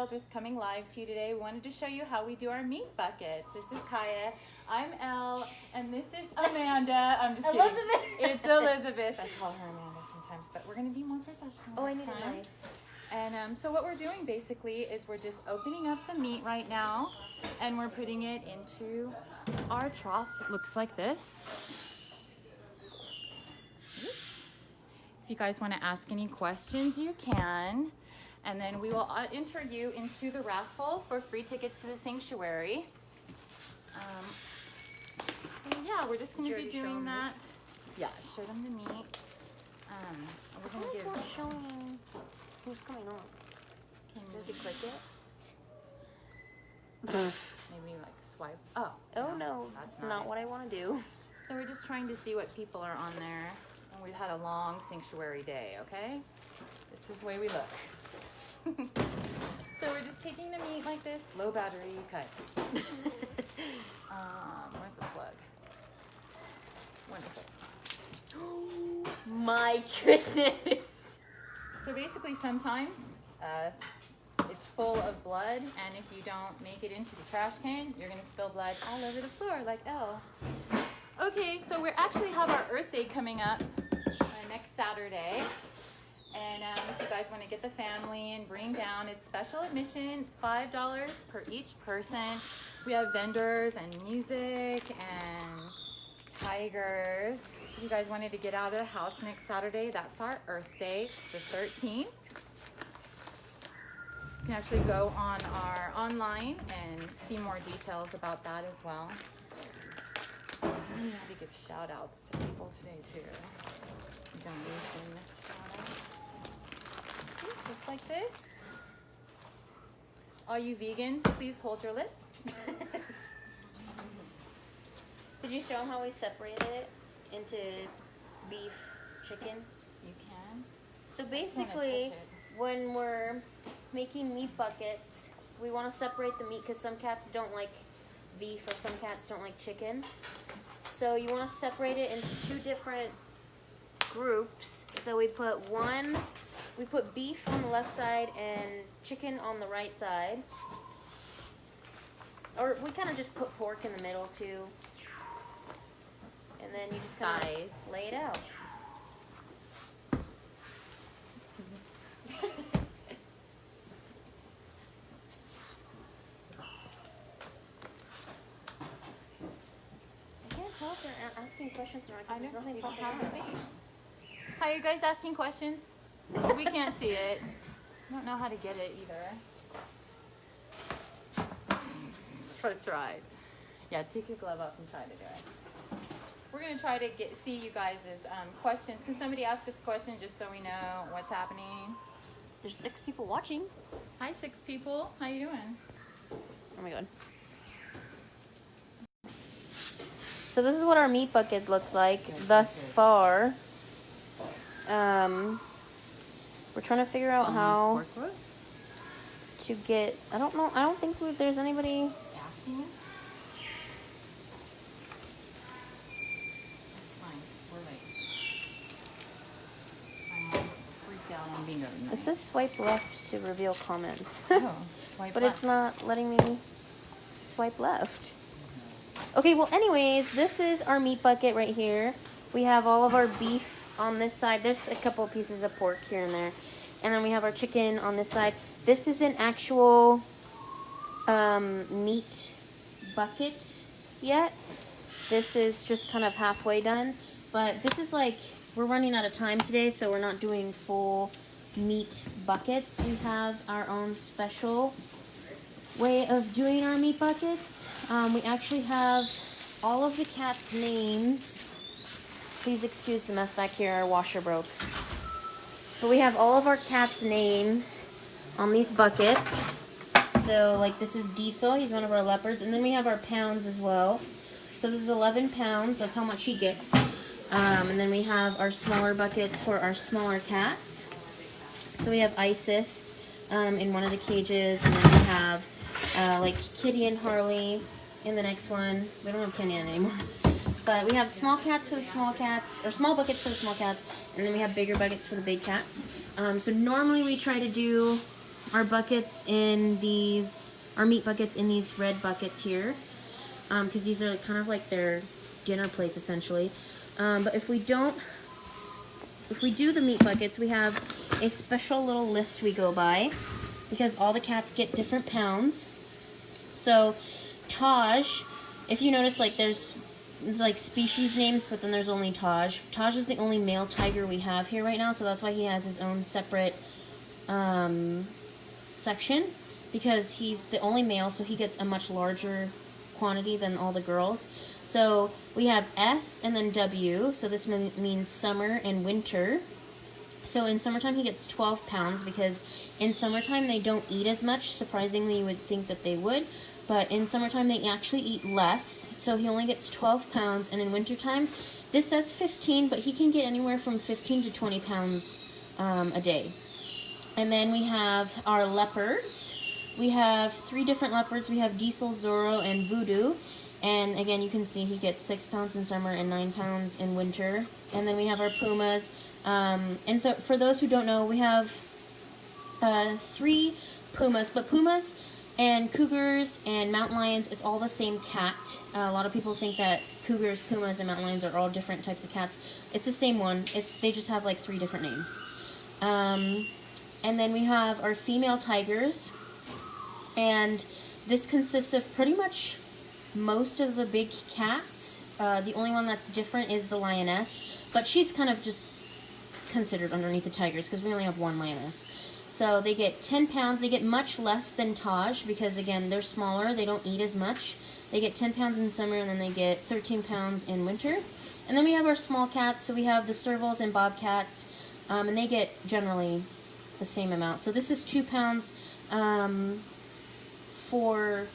World. We're coming live to you today. We wanted to show you how we do our meat buckets. This is Kaya. I'm Elle, and this is Amanda. I'm just kidding. Elizabeth. It's Elizabeth. I call her Amanda sometimes, but we're going to be more professional. Oh, I this need a time. knife. And so what we're doing basically is we're just opening up the meat right now, and we're putting it into our trough. It looks like this. If you guys want to ask any questions, you can. And then we will enter you into the raffle for free tickets to the sanctuary. So yeah, we're just going to be doing that. Yeah, show them the meat. We're going to give. It's not showing who's coming on. Does it click it? Maybe like swipe. Oh. No, that's not what I want to do. So we're just trying to see what people are on there. And we've had a long sanctuary day, okay? This is the way we look. So we're just taking the meat like this. Low battery, cut. Where's the plug? Wonderful. My goodness. So basically sometimes it's full of blood, and if you don't make it into the trash can, you're gonna spill blood all over the floor like Elle. Okay, so we actually have our Earth Day coming up next Saturday. And if you guys want to get the family and bring down, it's special admission. It's $5 per each person. We have vendors and music and tigers. So if you guys wanted to get out of the house next Saturday, that's our Earth Day. It's the 13th. You can actually go on our online and see more details about that as well. We need to give shout outs to people today too. Donation shout outs. Just like this. All you vegans, please hold your lips. Did you show them how we separated it into beef, chicken? You can. So basically, when we're making meat buckets, we want to separate the meat because some cats don't like beef or some cats don't like chicken. So you want to separate it into two different groups. So we put beef on the left side and chicken on the right side. Or we kind of just put pork in the middle too. And then you just kind of lay it out. I can't tell if they're asking questions or not because there's nothing popping up. Hi, you guys asking questions? We can't see it. I don't know how to get it either. Let's try. Yeah, take your glove off and try to do it. We're going to try to see you guys' questions. Can somebody ask us a question just so we know what's happening? There's 6 people watching. Hi, 6 people. How you doing? Oh my god. So this is what our meat bucket looks like thus far. We're trying to figure out how Pork roast? to get. I don't think there's anybody Asking? That's fine. We're late. My mom freaked out on bingo tonight. It says swipe left to reveal comments. Oh, swipe But left. it's not letting me swipe left. Okay, well anyways, this is our meat bucket right here. We have all of our beef on this side. There's a couple of pieces of pork here and there. And then we have our chicken on this side. This is an actual meat bucket yet. This is just kind of halfway done. But this is like, we're running out of time today, so we're not doing full meat buckets. We have our own special way of doing our meat buckets. We actually have all of the cats' names. Please excuse the mess back here, our washer broke. But we have all of our cats' names on these buckets. So like this is Diesel, he's one of our leopards. And then we have our pounds as well. So this is 11 pounds, that's how much he gets. And then we have our smaller buckets for our smaller cats. So we have Isis in one of the cages, and then we have like Kitty and Harley in the next one. We don't have Kenyan anymore. But we have small cats for the small cats, or small buckets for the small cats, and then we have bigger buckets for the big cats. So normally we try to do our buckets in these, our meat buckets in these red buckets here, because these are kind of like their dinner plates essentially. But if we do the meat buckets, we have a special little list we go by because all the cats get different pounds. So Taj, if you notice, like there's like species names, but then there's only Taj. Taj is the only male tiger we have here right now, so that's why he has his own separate section, because he's the only male, so he gets a much larger quantity than all the girls. So we have S and then W, so this means summer and winter. So in summertime he gets 12 pounds because in summertime they don't eat as much. Surprisingly, you would think that they would, but in summertime they actually eat less, so he only gets 12 pounds, and in wintertime, this says 15, but he can get anywhere from 15 to 20 pounds a day. And then we have our leopards. We have 3 different leopards. We have Diesel, Zorro, and Voodoo. And again, you can see he gets 6 pounds in summer and 9 pounds in winter. And then we have our pumas. And for those who don't know, we have 3 pumas. But pumas and cougars and mountain lions, it's all the same cat. A lot of people think that cougars, pumas, and mountain lions are all different types of cats. It's the same one. They just have like 3 different names. And then we have our female tigers, and this consists of pretty much most of the big cats. The only one that's different is the lioness, but she's kind of just considered underneath the tigers because we only have 1 lioness. So they get 10 pounds. They get much less than Taj because, again, they're smaller. They don't eat as much. They get 10 pounds in summer, and then they get 13 pounds in winter. And then we have our small cats. So we have the servals and bobcats, and they get generally the same amount. So this is 2 pounds for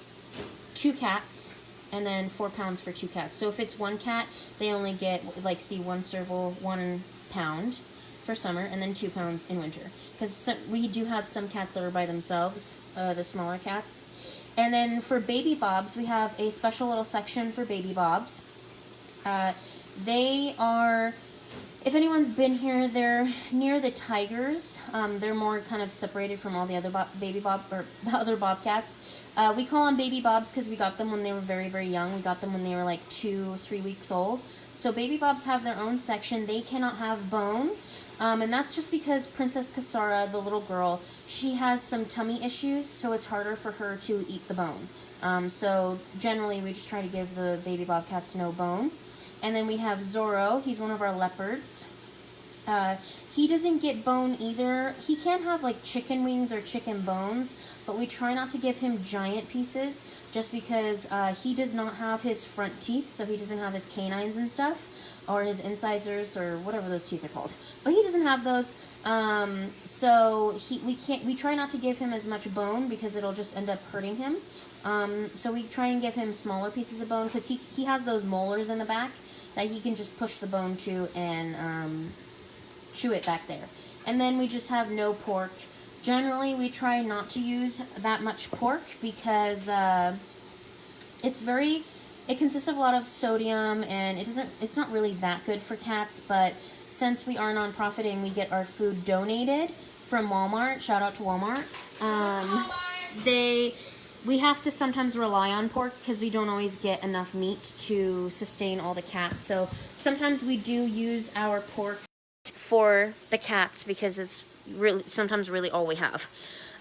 2 cats, and then 4 pounds for 2 cats. So if it's 1 cat, they only get, like, see, 1 serval, 1 pound for summer, and then 2 pounds in winter. Because we do have some cats that are by themselves, the smaller cats. And then for baby bobs, we have a special little section for baby bobs. They are, if anyone's been here, they're near the tigers. They're more kind of separated from all the other other bobcats. We call them baby bobs because we got them when they were very, very young. We got them when they were like 2 or 3 weeks old. So baby bobs have their own section. They cannot have bone. And that's just because Princess Kasara, the little girl, she has some tummy issues, so it's harder for her to eat the bone. So generally we just try to give the baby bobcats no bone. And then we have Zorro. He's one of our leopards. He doesn't get bone either. He can have like chicken wings or chicken bones, but we try not to give him giant pieces just because he does not have his front teeth, so he doesn't have his canines and stuff, or his incisors, or whatever those teeth are called. But he doesn't have those, so we try not to give him as much bone because it'll just end up hurting him. So we try and give him smaller pieces of bone because he has those molars in the back that he can just push the bone to and chew it back there. And then we just have no pork. Generally, we try not to use that much pork because it consists of a lot of sodium, and it's not really that good for cats. But since we are nonprofit and we get our food donated from Walmart, shout out to Walmart, we have to sometimes rely on pork because we don't always get enough meat to sustain all the cats. So sometimes we do use our pork for the cats because it's sometimes really all we have.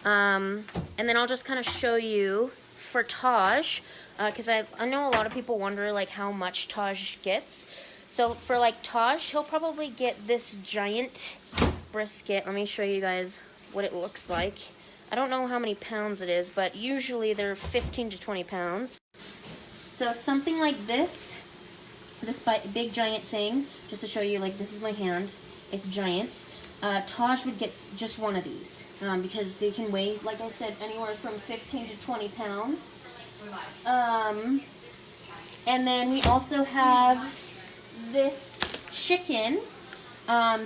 And then I'll just kind of show you for Taj, because I know a lot of people wonder like how much Taj gets. So for like Taj, he'll probably get this giant brisket. Let me show you guys what it looks like. I don't know how many pounds it is, but usually they're 15 to 20 pounds. So something like this big giant thing, just to show you, like this is my hand, it's giant. Taj would get just one of these because they can weigh, like I said, anywhere from 15 to 20 pounds. And then we also have this chicken.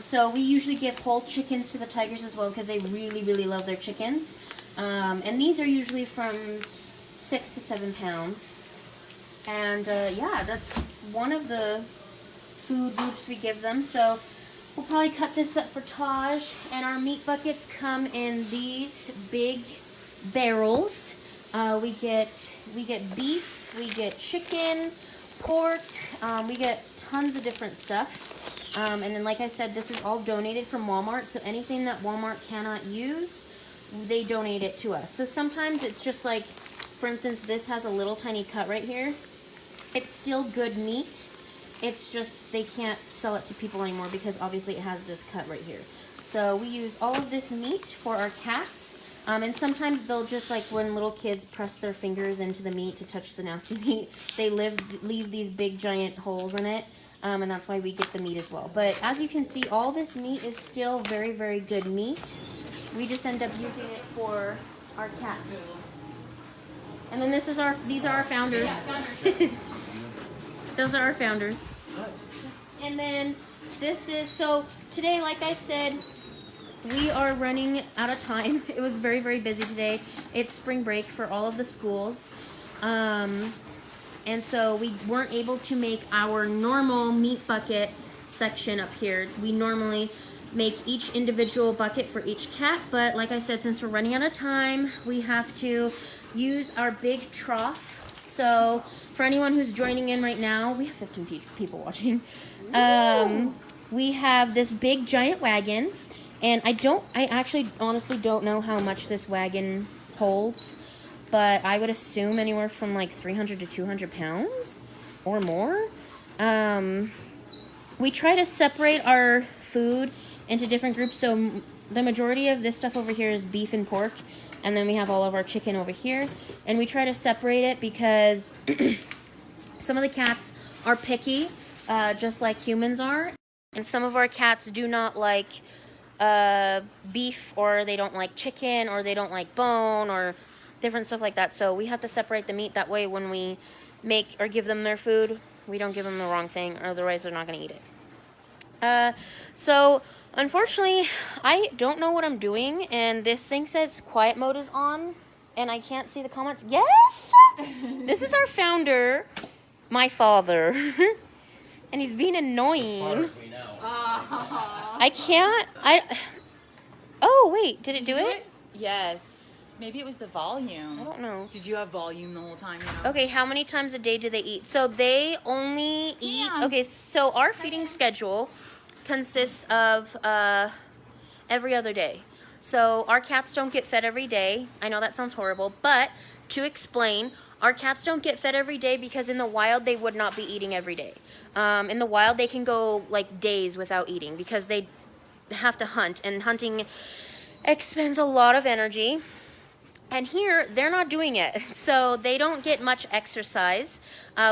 So we usually give whole chickens to the tigers as well because they really, really love their chickens. And these are usually from 6 to 7 pounds. And yeah, that's one of the food groups we give them. So We'll probably cut this up for Taj. And our meat buckets come in these big barrels. We get beef, we get chicken, pork, we get tons of different stuff. And then, like I said, this is all donated from Walmart. So anything that Walmart cannot use, they donate it to us. So sometimes it's just like, for instance, this has a little tiny cut right here. It's still good meat. It's just they can't sell it to people anymore because obviously it has this cut right here. So we use all of this meat for our cats. And sometimes they'll just, like when little kids press their fingers into the meat to touch the nasty meat, they leave these big giant holes in it. And that's why we get the meat as well. But as you can see, all this meat is still very, very good meat. We just end up using it for our cats. And then these are our founders. Those are our founders. And then this is, so today, like I said, we are running out of time. It was very, very busy today. It's spring break for all of the schools. And so we weren't able to make our normal meat bucket section up here. We normally make each individual bucket for each cat, but like I said, since we're running out of time, we have to use our big trough. So for anyone who's joining in right now, we have 15 people watching. We have this big giant wagon, and I actually honestly don't know how much this wagon holds, but I would assume anywhere from like 300 to 200 pounds or more. We try to separate our food into different groups. So the majority of this stuff over here is beef and pork, and then we have all of our chicken over here. And we try to separate it because some of the cats are picky, just like humans are. And some of our cats do not like beef, or they don't like chicken, or they don't like bone, or different stuff like that. So we have to separate the meat. That way when we make or give them their food, we don't give them the wrong thing, otherwise they're not going to eat it. So unfortunately, I don't know what I'm doing, and this thing says quiet mode is on, and I can't see the comments. Yes! This is our founder, my father, and he's being annoying. Oh, wait, did it do it? Yes. Maybe it was the volume. I don't know. Did you have volume the whole time? You know? Okay, how many times a day do they eat? So they only eat... Okay, so our feeding schedule consists of every other day. So our cats don't get fed every day. I know that sounds horrible, but to explain, our cats don't get fed every day because in the wild they would not be eating every day. In the wild they can go like days without eating because they have to hunt, and hunting expends a lot of energy. And here, they're not doing it, so they don't get much exercise,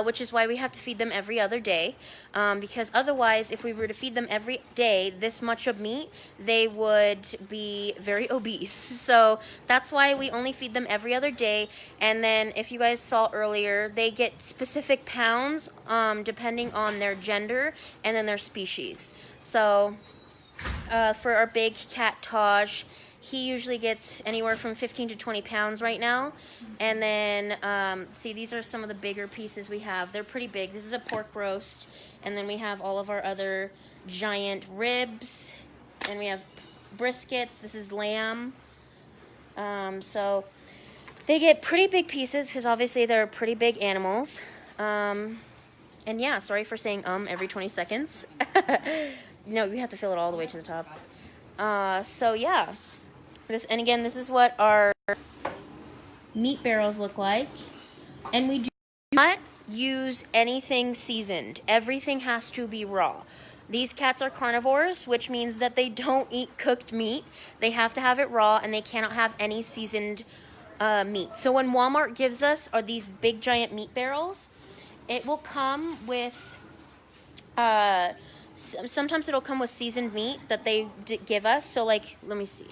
which is why we have to feed them every other day, because otherwise, if we were to feed them every day this much of meat, they would be very obese. So that's why we only feed them every other day, and then if you guys saw earlier, they get specific pounds depending on their gender and then their species. So for our big cat Taj, he usually gets anywhere from 15 to 20 pounds right now. And then, see, these are some of the bigger pieces we have. They're pretty big. This is a pork roast. And then we have all of our other giant ribs. And we have briskets. This is lamb. So they get pretty big pieces because obviously they're pretty big animals. And yeah, sorry for saying every 20 seconds. No, you have to fill it all the way to the top. So yeah. And again, this is what our meat barrels look like. And we do not use anything seasoned. Everything has to be raw. These cats are carnivores, which means that they don't eat cooked meat. They have to have it raw, and they cannot have any seasoned meat. So when Walmart gives us these big giant meat barrels, it will come with... sometimes it'll come with seasoned meat that they give us. So like, let me see.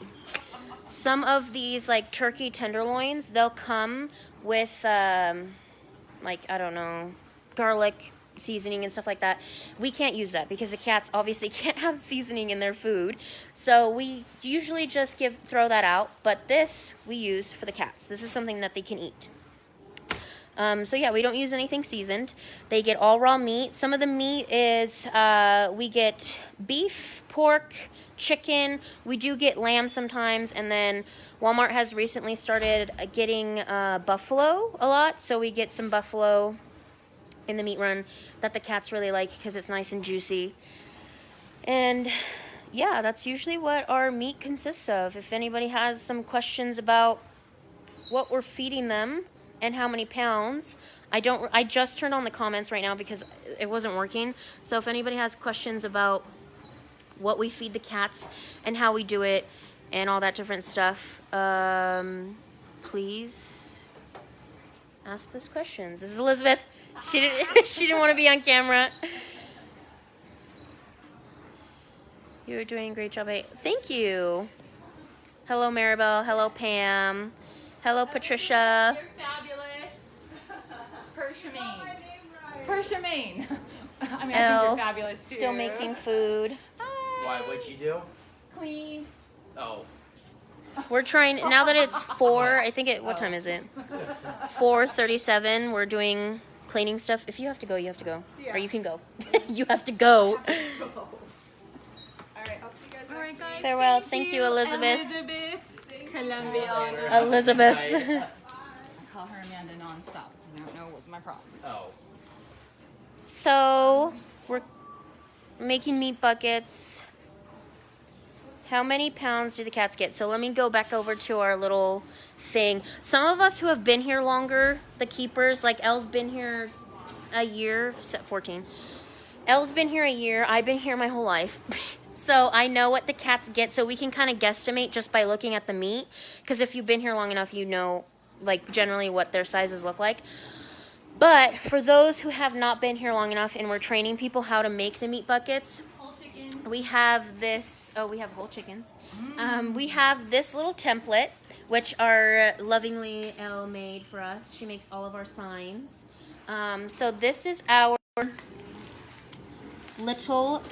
Some of these like turkey tenderloins, they'll come with like, I don't know, garlic seasoning and stuff like that. We can't use that because the cats obviously can't have seasoning in their food. So we usually just throw that out. But this we use for the cats. This is something that they can eat. So yeah, we don't use anything seasoned. They get all raw meat. Some of the meat is, we get beef, pork, chicken. We do get lamb sometimes, and then Walmart has recently started getting buffalo a lot, so we get some buffalo in the meat run that the cats really like because it's nice and juicy. And yeah, that's usually what our meat consists of. If anybody has some questions about what we're feeding them and how many pounds, I just turned on the comments right now because it wasn't working. So if anybody has questions about what we feed the cats and how we do it and all that different stuff, please ask those questions. This is Elizabeth. She didn't want to be on camera. You're doing a great job. Thank you. Hello, Maribel. Hello, Pam. Hello, Patricia. You're fabulous. Persia, Maine. I mean, I think you're fabulous too. Still making food. Hi. Why? What'd you do? Clean. Oh. We're trying, now that it's 4, I think what time is it? 4:37. We're doing cleaning stuff. If you have to go, you have to go. Yeah. Or you can go. You have to go. All right, I'll see you guys next week. Farewell. Thank you, Elizabeth. Columbia. Elizabeth. I call her Amanda nonstop. I don't know what's my problem. Oh. So, we're making meat buckets. How many pounds do the cats get? So let me go back over to our little thing. Some of us who have been here longer, the keepers, like Elle's been here a year, 14. Elle's been here a year. I've been here my whole life. So I know what the cats get, so we can kind of guesstimate just by looking at the meat. Because if you've been here long enough, you know, like, generally what their sizes look like. But for those who have not been here long enough and we're training people how to make the meat buckets, we have this, we have whole chickens. We have this little template, which our lovingly Elle made for us. She makes all of our signs. So this is our little